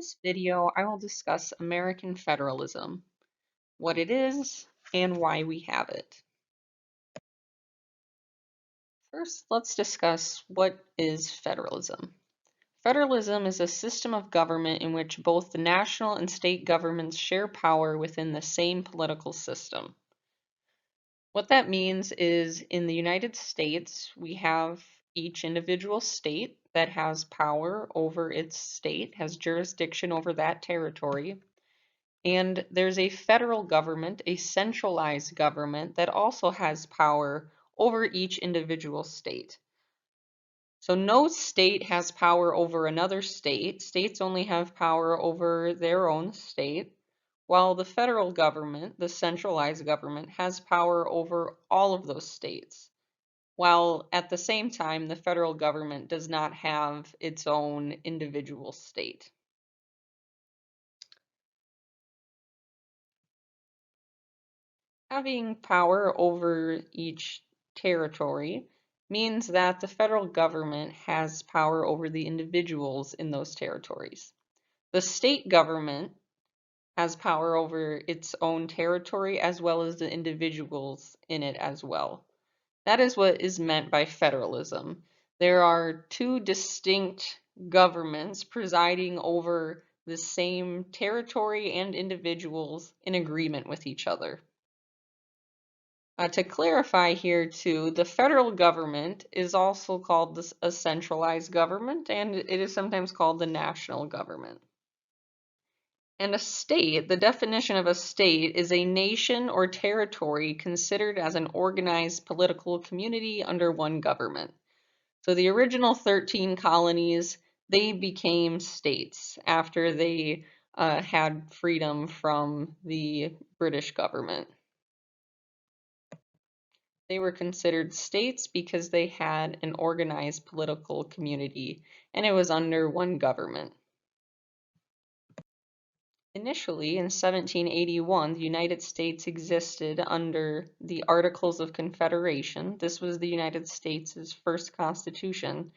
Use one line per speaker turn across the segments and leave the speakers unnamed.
this video, I will discuss American federalism, what it is, and why we have it. First, let's discuss what is federalism. Federalism is a system of government in which both the national and state governments share power within the same political system. What that means is in the United States, we have each individual state that has power over its state, has jurisdiction over that territory. And there's a federal government, a centralized government that also has power over each individual state. So no state has power over another state. States only have power over their own state, while the federal government, the centralized government, has power over all of those states. While at the same time, the federal government does not have its own individual state. Having power over each territory means that the federal government has power over the individuals in those territories. The state government has power over its own territory as well as the individuals in it as well. That is what is meant by federalism. There are two distinct governments presiding over the same territory and individuals in agreement with each other. To clarify here too, the federal government is also called a centralized government, and it is sometimes called the national government. And a state, the definition of a state is a nation or territory considered as an organized political community under one government. So the original 13 colonies, they became states after they had freedom from the British government. They were considered states because they had an organized political community, and it was under one government. Initially, in 1781, the United States existed under the Articles of Confederation. This was the United States' first constitution.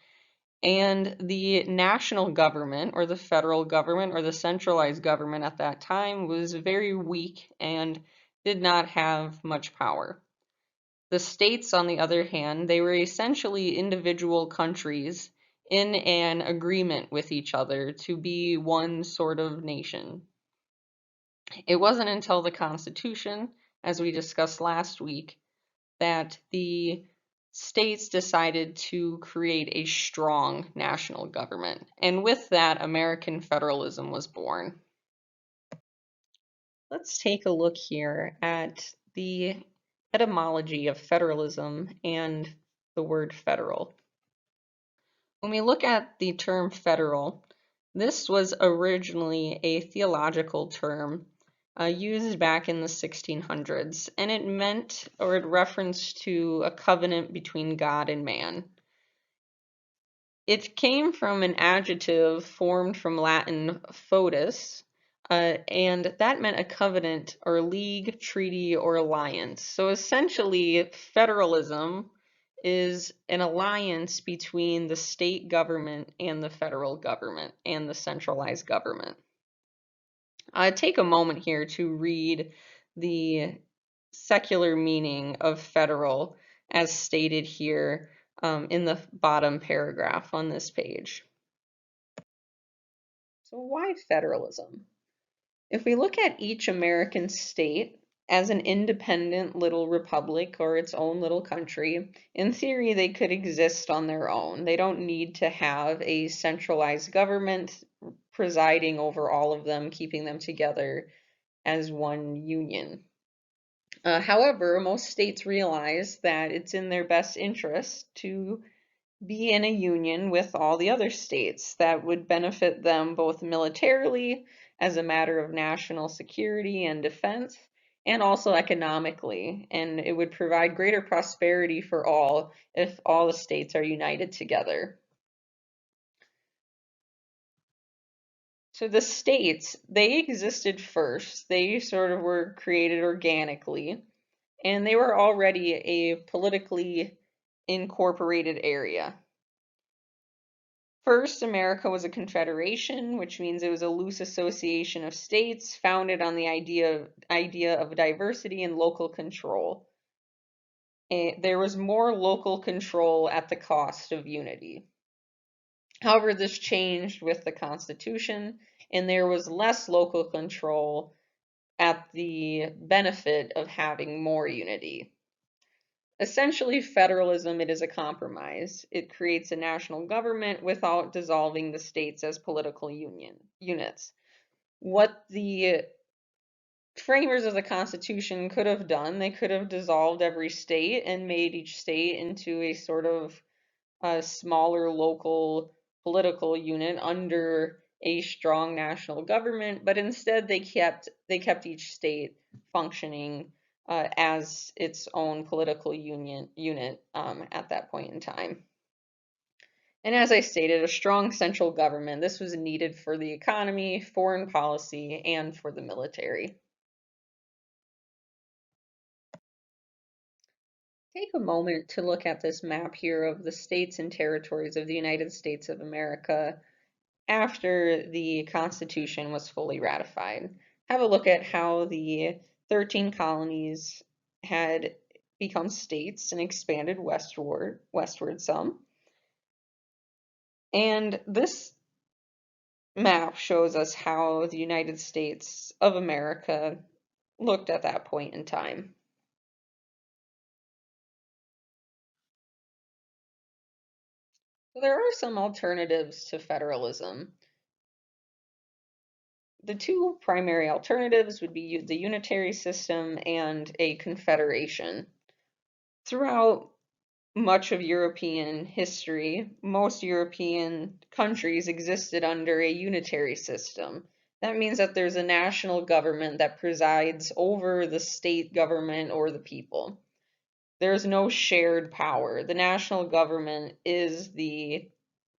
And the national government, or the federal government, or the centralized government at that time was very weak and did not have much power. The states, on the other hand, they were essentially individual countries in an agreement with each other to be one sort of nation. It wasn't until the Constitution, as we discussed last week, that the states decided to create a strong national government. And with that, American federalism was born. Let's take a look here at the etymology of federalism and the word federal. When we look at the term federal, this was originally a theological term used back in the 1600s, and it meant, or it referenced to a covenant between God and man. It came from an adjective formed from Latin foedus, and that meant a covenant or league, treaty, or alliance. So essentially, federalism is an alliance between the state government and the federal government and the centralized government. Take a moment here to read the secular meaning of federal as stated here in the bottom paragraph on this page. So why federalism? If we look at each American state as an independent little republic or its own little country, in theory they could exist on their own. They don't need to have a centralized government presiding over all of them, keeping them together as one union. However, most states realize that it's in their best interest to be in a union with all the other states that would benefit them both militarily as a matter of national security and defense, and also economically. And it would provide greater prosperity for all if all the states are united together. So the states, they existed first. They sort of were created organically, and they were already a politically incorporated area. First, America was a confederation, which means it was a loose association of states founded on the idea of diversity and local control. There was more local control at the cost of unity. However, this changed with the Constitution, and there was less local control at the benefit of having more unity. Essentially, federalism, it is a compromise. It creates a national government without dissolving the states as political units. What the framers of the Constitution could have done, they could have dissolved every state and made each state into a sort of smaller local political unit under a strong national government, but instead they kept each state functioning as its own political unit at that point in time. And as I stated, a strong central government. This was needed for the economy, foreign policy, and for the military. Take a moment to look at this map here of the states and territories of the United States of America after the Constitution was fully ratified. Have a look at how the 13 colonies had become states and expanded westward some. And this map shows us how the United States of America looked at that point in time. So there are some alternatives to federalism. The two primary alternatives would be the unitary system and a confederation. Throughout much of European history, most European countries existed under a unitary system. That means that there's a national government that presides over the state government or the people. There's no shared power. The national government is the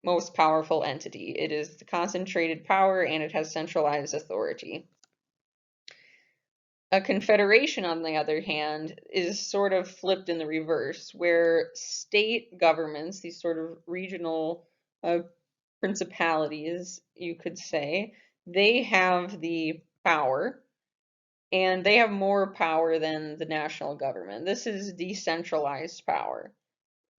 most powerful entity. It is the concentrated power and it has centralized authority. A confederation, on the other hand, is sort of flipped in the reverse, where state governments, these sort of regional principalities, you could say, they have the power and they have more power than the national government. This is decentralized power.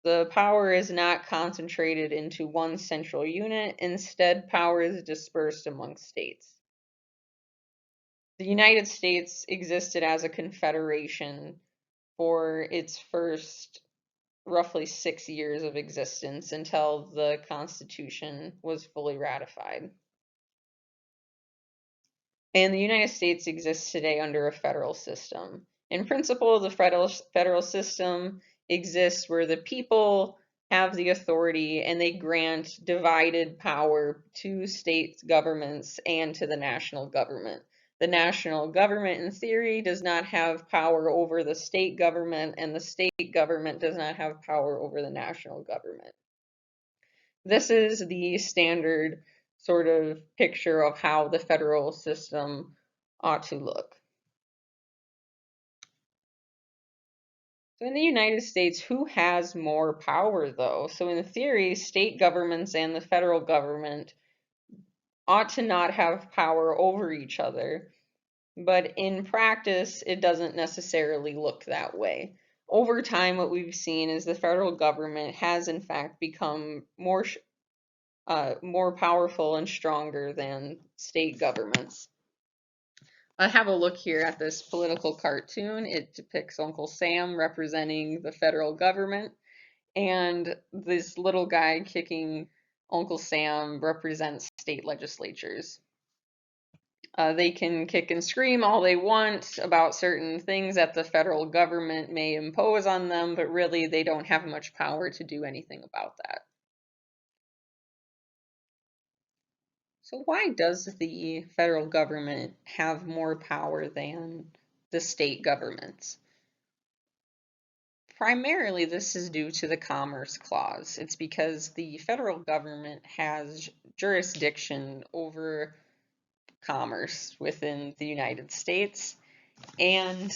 The power is not concentrated into one central unit. Instead, power is dispersed among states. The United States existed as a confederation for its first roughly 6 years of existence until the Constitution was fully ratified. And the United States exists today under a federal system. In principle, the federal system exists where the people have the authority and they grant divided power to state governments and to the national government. The national government, in theory, does not have power over the state government, and the state government does not have power over the national government. This is the standard sort of picture of how the federal system ought to look. So in the United States, who has more power though? So in theory, state governments and the federal government ought to not have power over each other, but in practice, it doesn't necessarily look that way. Over time, what we've seen is the federal government has in fact become more powerful and stronger than state governments. Have a look here at this political cartoon. It depicts Uncle Sam representing the federal government, and this little guy kicking Uncle Sam represents state legislatures. They can kick and scream all they want about certain things that the federal government may impose on them, but really they don't have much power to do anything about that. So why does the federal government have more power than the state governments? Primarily, this is due to the Commerce Clause. It's because the federal government has jurisdiction over commerce within the United States, and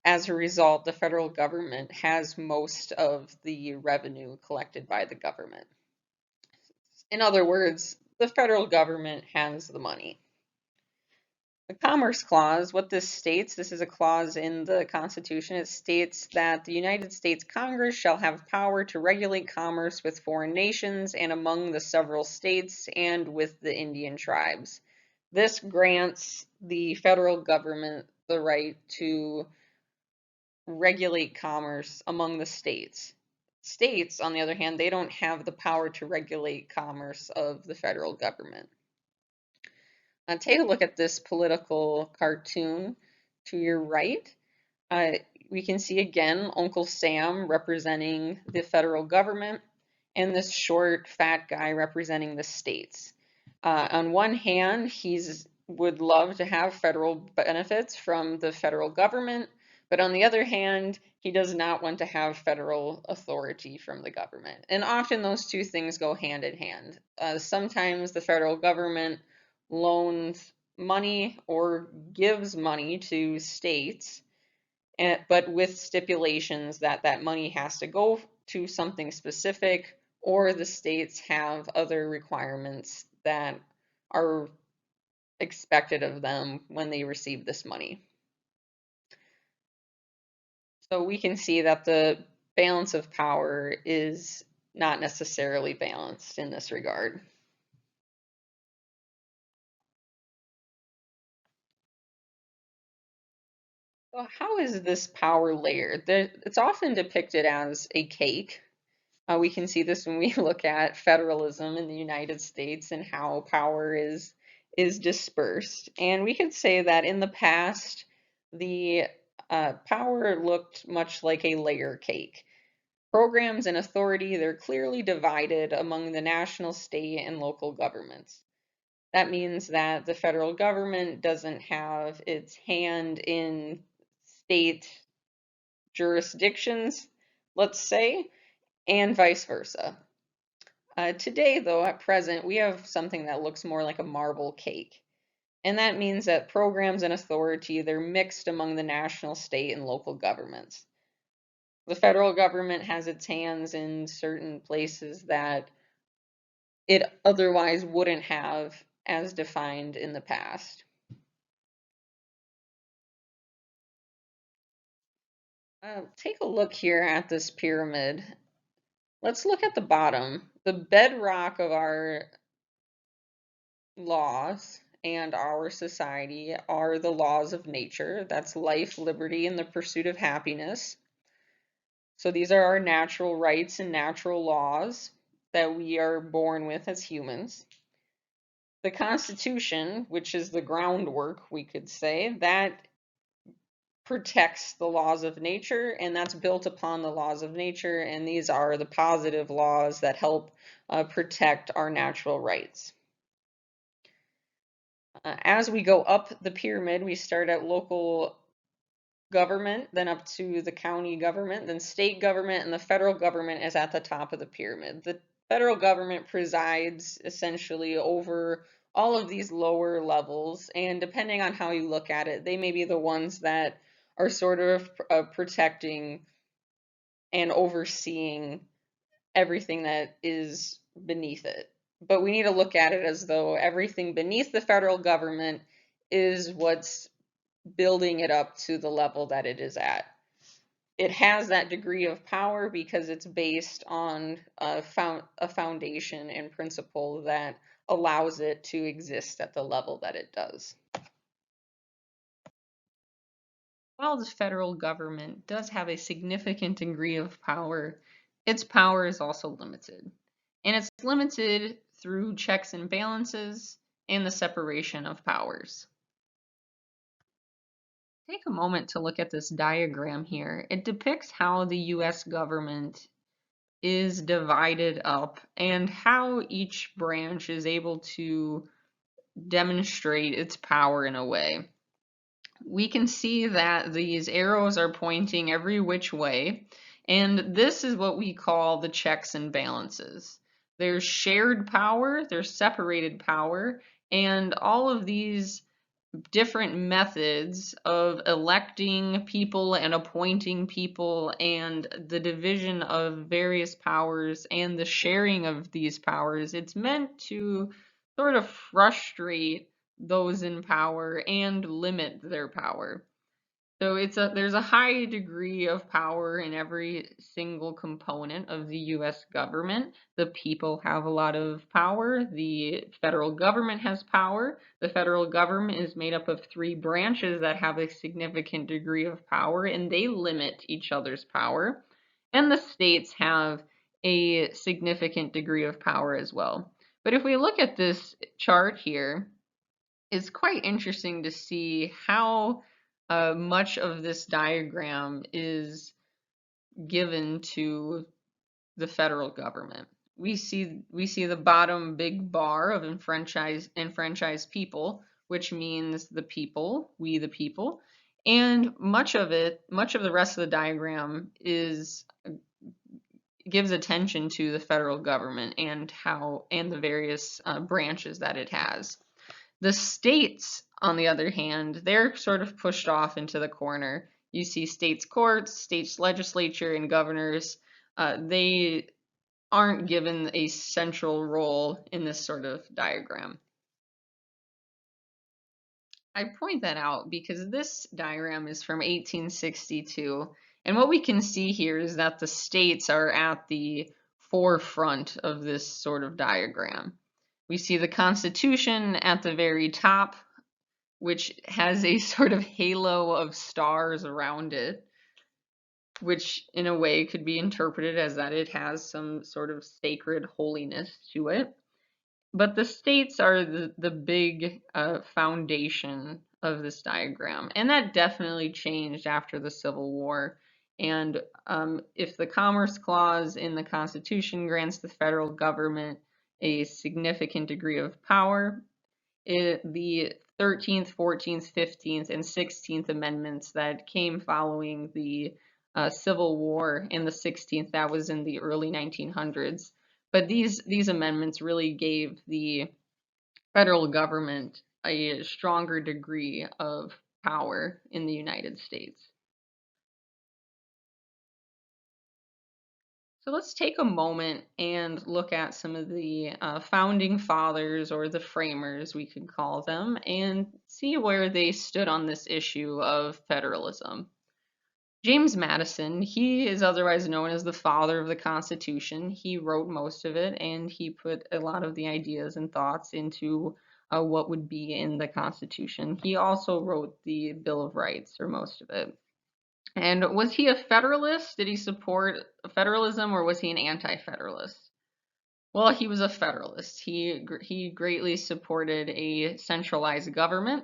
as a result, the federal government has most of the revenue collected by the government. In other words, the federal government has the money. The Commerce Clause, what this states, this is a clause in the Constitution, it states that the United States Congress shall have power to regulate commerce with foreign nations and among the several states and with the Indian tribes. This grants the federal government the right to regulate commerce among the states. States, on the other hand, they don't have the power to regulate commerce of the federal government. Take a look at this political cartoon to your right. Uh, we can see again Uncle Sam representing the federal government and this short, fat guy representing the states. On one hand, he's would love to have federal benefits from the federal government, but on the other hand, he does not want to have federal authority from the government. And often those two things go hand in hand. Sometimes the federal government loans money or gives money to states, but with stipulations that that money has to go to something specific, or the states have other requirements that are expected of them when they receive this money. So we can see that the balance of power is not necessarily balanced in this regard. So how is this power layered? It's often depicted as a cake. We can see this when we look at federalism in the United States and how power is dispersed. And we could say that in the past, the power looked much like a layer cake. Programs and authority, they're clearly divided among the national, state, and local governments. That means that the federal government doesn't have its hand in state jurisdictions, let's say, and vice versa. Today, though, at present, we have something that looks more like a marble cake. And that means that programs and authority, they're mixed among the national, state, and local governments. The federal government has its hands in certain places that it otherwise wouldn't have as defined in the past. Take a look here at this pyramid. Let's look at the bottom. The bedrock of our laws and our society are the laws of nature. That's life, liberty, and the pursuit of happiness. So these are our natural rights and natural laws that we are born with as humans. The Constitution, which is the groundwork, we could say, that protects the laws of nature, and that's built upon the laws of nature, and these are the positive laws that help protect our natural rights. As we go up the pyramid, we start at local government, then up to the county government, then state government, and the federal government is at the top of the pyramid. The federal government presides essentially over all of these lower levels, and depending on how you look at it, they may be the ones that are sort of protecting and overseeing everything that is beneath it. But we need to look at it as though everything beneath the federal government is what's building it up to the level that it is at. It has that degree of power because it's based on a foundation and principle that allows it to exist at the level that it does. While the federal government does have a significant degree of power, its power is also limited. And it's limited through checks and balances and the separation of powers. Take a moment to look at this diagram here. It depicts how the US government is divided up and how each branch is able to demonstrate its power in a way. We can see that these arrows are pointing every which way, and this is what we call the checks and balances. There's shared power, there's separated power, and all of these different methods of electing people and appointing people and the division of various powers and the sharing of these powers, it's meant to sort of frustrate those in power and limit their power. So there's a high degree of power in every single component of the US government. The people have a lot of power. The federal government has power. The federal government is made up of three branches that have a significant degree of power, and they limit each other's power. And the states have a significant degree of power as well. But if we look at this chart here, it's quite interesting to see how much of this diagram is given to the federal government. We see the bottom big bar of enfranchised people, which means the people, we the people, and much of the rest of the diagram gives attention to the federal government and the various branches that it has. The states, on the other hand, they're sort of pushed off into the corner. You see states courts, states legislature, and governors. They aren't given a central role in this sort of diagram. I point that out because this diagram is from 1862, and what we can see here is that the states are at the forefront of this sort of diagram. We see the Constitution at the very top, which has a sort of halo of stars around it, which in a way could be interpreted as that it has some sort of sacred holiness to it. But the states are the big foundation of this diagram, and that definitely changed after the Civil War. And if the Commerce Clause in the Constitution grants the federal government a significant degree of power, the 13th, 14th, 15th, and 16th Amendments that came following the Civil War, and the 16th that was in the early 1900s. But these amendments really gave the federal government a stronger degree of power in the United States. So let's take a moment and look at some of the founding fathers, or the framers, we could call them, and see where they stood on this issue of federalism. James Madison, he is otherwise known as the father of the Constitution. He wrote most of it, and he put a lot of the ideas and thoughts into what would be in the Constitution. He also wrote the Bill of Rights, or most of it. And was he a Federalist? Did he support federalism, or was he an anti-Federalist? Well, he was a Federalist. He greatly supported a centralized government.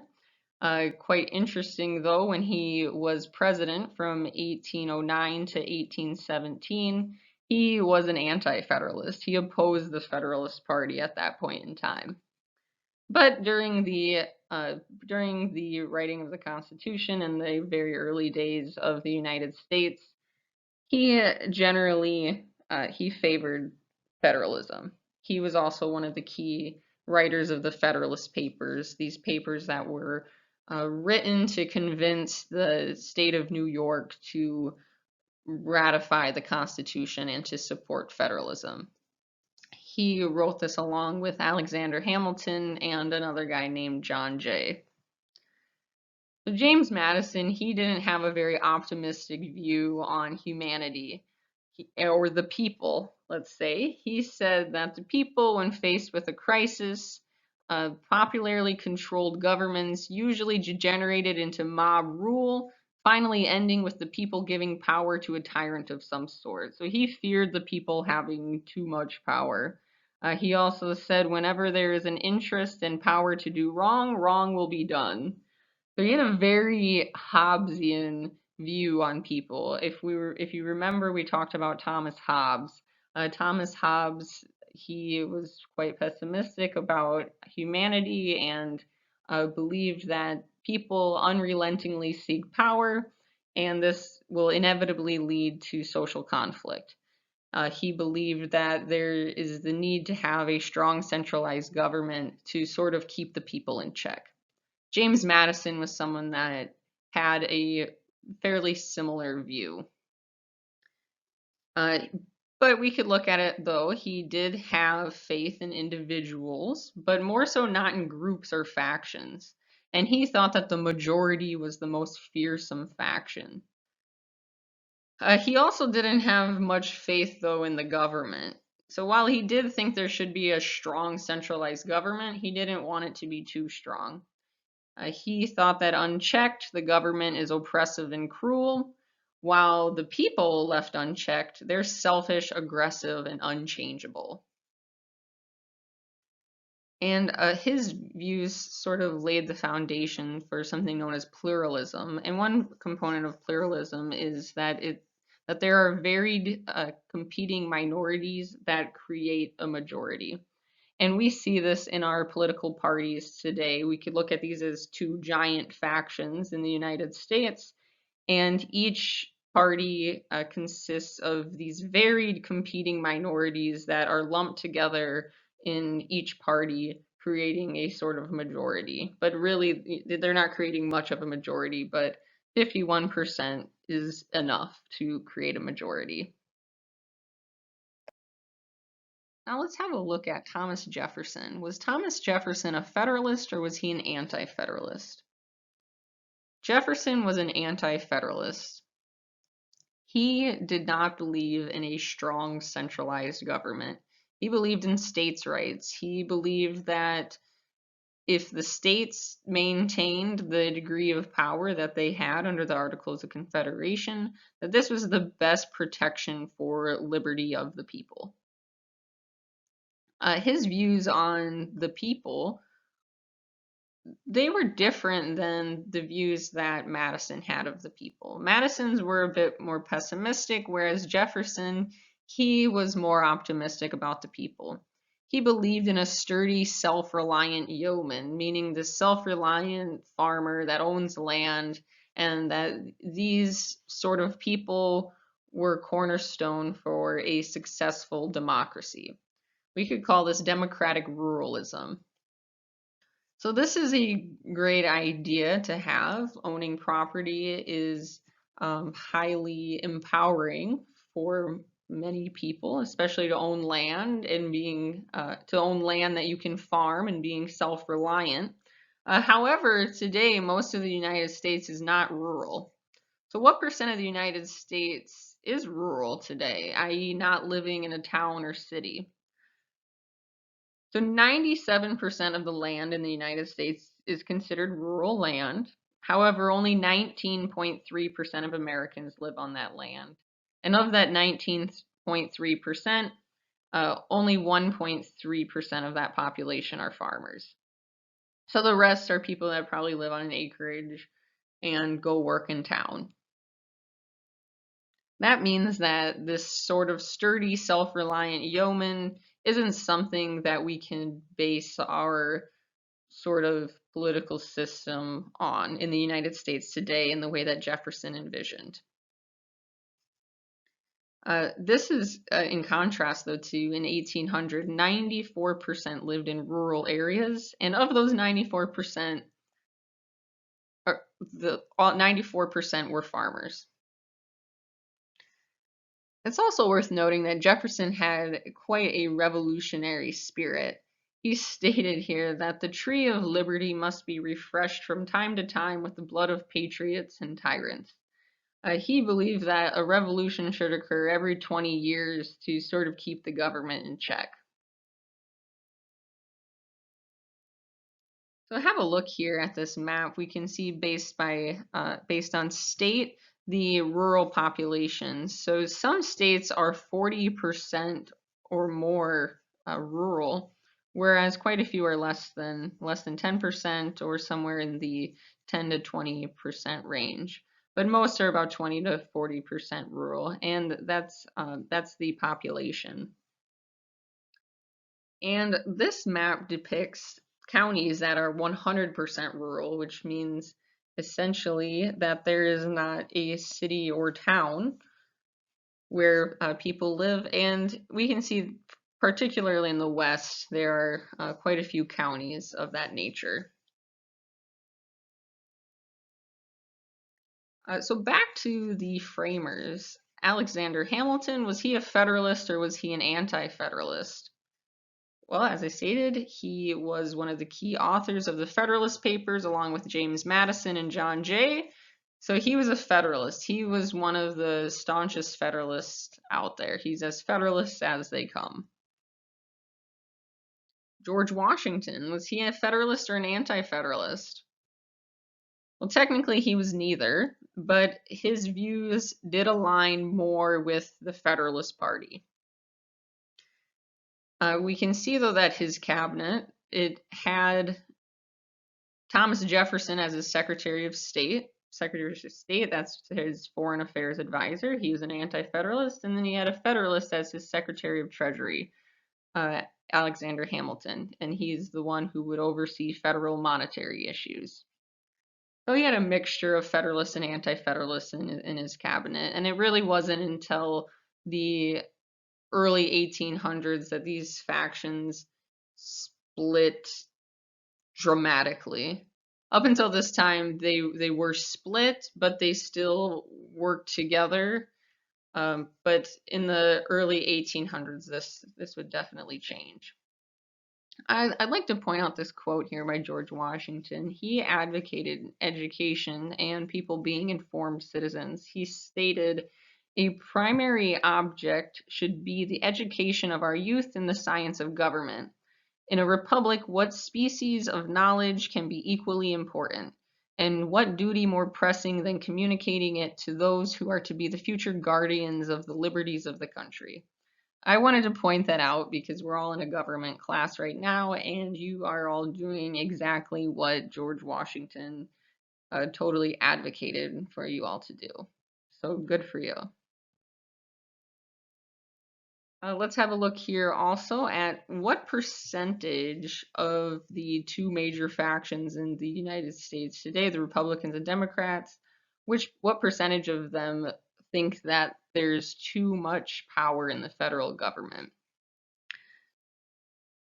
Quite interesting, though, when he was president from 1809 to 1817, he was an anti-Federalist. He opposed the Federalist Party at that point in time. But during the writing of the Constitution and the very early days of the United States, he generally he favored federalism. He was also one of the key writers of the Federalist Papers, these papers that were written to convince the state of New York to ratify the Constitution and to support federalism. He wrote this along with Alexander Hamilton and another guy named John Jay. So James Madison, he didn't have a very optimistic view on humanity, or the people, let's say. He said that the people, when faced with a crisis, popularly controlled governments usually degenerated into mob rule, finally ending with the people giving power to a tyrant of some sort. So he feared the people having too much power. He also said whenever there is an interest and power to do wrong, wrong will be done. So he had a very Hobbesian view on people. If you remember, we talked about Thomas Hobbes. Thomas Hobbes, he was quite pessimistic about humanity and believed that people unrelentingly seek power, and this will inevitably lead to social conflict. He believed that there is the need to have a strong centralized government to sort of keep the people in check. James Madison was someone that had a fairly similar view. Uh, but we could look at it though, he did have faith in individuals, but more so not in groups or factions. And he thought that the majority was the most fearsome faction. He also didn't have much faith though in the government. So while he did think there should be a strong centralized government, he didn't want it to be too strong. He thought that unchecked, the government is oppressive and cruel, while the people left unchecked, they're selfish, aggressive, and unchangeable. And his views sort of laid the foundation for something known as pluralism. And one component of pluralism is that there are varied competing minorities that create a majority. And we see this in our political parties today. We could look at these as two giant factions in the United States, and each party consists of these varied competing minorities that are lumped together in each party, creating a sort of majority. But really, they're not creating much of a majority, but 51% is enough to create a majority. Now let's have a look at Thomas Jefferson. Was Thomas Jefferson a Federalist or was he an anti-Federalist? Jefferson was an anti-Federalist. He did not believe in a strong centralized government. He believed in states' rights. He believed that if the states maintained the degree of power that they had under the Articles of Confederation, that this was the best protection for liberty of the people. His views on the people, they were different than the views that Madison had of the people. Madison's were a bit more pessimistic, whereas Jefferson, he was more optimistic about the people. He believed in a sturdy, self-reliant yeoman, meaning the self-reliant farmer that owns land, and that these sort of people were cornerstone for a successful democracy. We could call this democratic ruralism. So this is a great idea to have. Owning property is highly empowering for many people, especially to own land and to own land that you can farm and being self-reliant. However, today most of the United States is not rural. So what percent of the United States is rural today, i.e. not living in a town or city? So 97% of the land in the United States is considered rural land. However, only 19.3% of Americans live on that land. And of that 19.3%, only 1.3% of that population are farmers. So the rest are people that probably live on an acreage and go work in town. That means that this sort of sturdy, self-reliant yeoman isn't something that we can base our sort of political system on in the United States today in the way that Jefferson envisioned. This is in contrast, though, to in 1800, 94% lived in rural areas, and of those 94%, 94% were farmers. It's also worth noting that Jefferson had quite a revolutionary spirit. He stated here that the tree of liberty must be refreshed from time to time with the blood of patriots and tyrants. He believed that a revolution should occur every 20 years to sort of keep the government in check. So have a look here at this map. We can see based on state, the rural populations. So some states are 40% or more rural, whereas quite a few are less than 10% or somewhere in the 10 to 20% range. But most are about 20 to 40% rural, and that's the population. And this map depicts counties that are 100% rural, which means essentially that there is not a city or town where people live. And we can see, particularly in the West, there are quite a few counties of that nature. So back to the framers. Alexander Hamilton, was he a Federalist or was he an anti-Federalist? Well, as I stated, he was one of the key authors of the Federalist Papers along with James Madison and John Jay. So he was a Federalist. He was one of the staunchest Federalists out there. He's as Federalist as they come. George Washington, was he a Federalist or an anti-Federalist? Well, technically he was neither, but his views did align more with the Federalist Party. We can see, though, that his cabinet, it had Thomas Jefferson as his Secretary of State. Secretary of State, that's his foreign affairs advisor. He was an anti-Federalist. And then he had a Federalist as his Secretary of Treasury, Alexander Hamilton. And he's the one who would oversee federal monetary issues. So he had a mixture of Federalists and anti-Federalists in his cabinet. And it really wasn't until the early 1800s that these factions split dramatically. Up until this time, they were split, but they still worked together. But in the early 1800s, this would definitely change. I'd like to point out this quote here by George Washington. He advocated education and people being informed citizens. He stated, "A primary object should be the education of our youth in the science of government. In a republic, what species of knowledge can be equally important? And what duty more pressing than communicating it to those who are to be the future guardians of the liberties of the country?" I wanted to point that out because we're all in a government class right now, and you are all doing exactly what George Washington totally advocated for you all to do. So good for you. Let's have a look here also at what percentage of the two major factions in the United States today, the Republicans and Democrats, what percentage of them think that there's too much power in the federal government?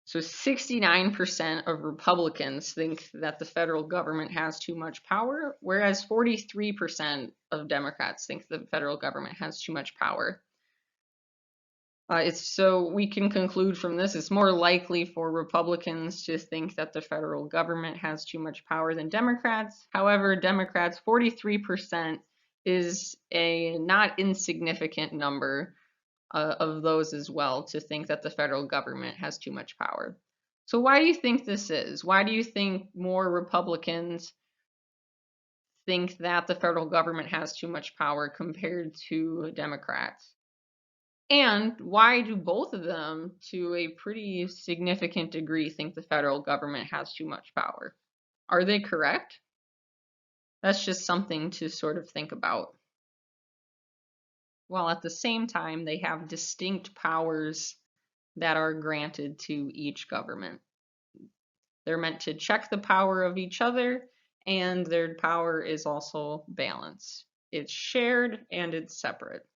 So 69% of Republicans think that the federal government has too much power, whereas 43% of Democrats think the federal government has too much power. So we can conclude from this, it's more likely for Republicans to think that the federal government has too much power than Democrats. However, Democrats, 43% is a not insignificant number of those as well to think that the federal government has too much power. So why do you think this is? Why do you think more Republicans think that the federal government has too much power compared to Democrats? And why do both of them, to a pretty significant degree, think the federal government has too much power? Are they correct? That's just something to sort of think about. While at the same time, they have distinct powers that are granted to each government. They're meant to check the power of each other, and their power is also balanced. It's shared and it's separate.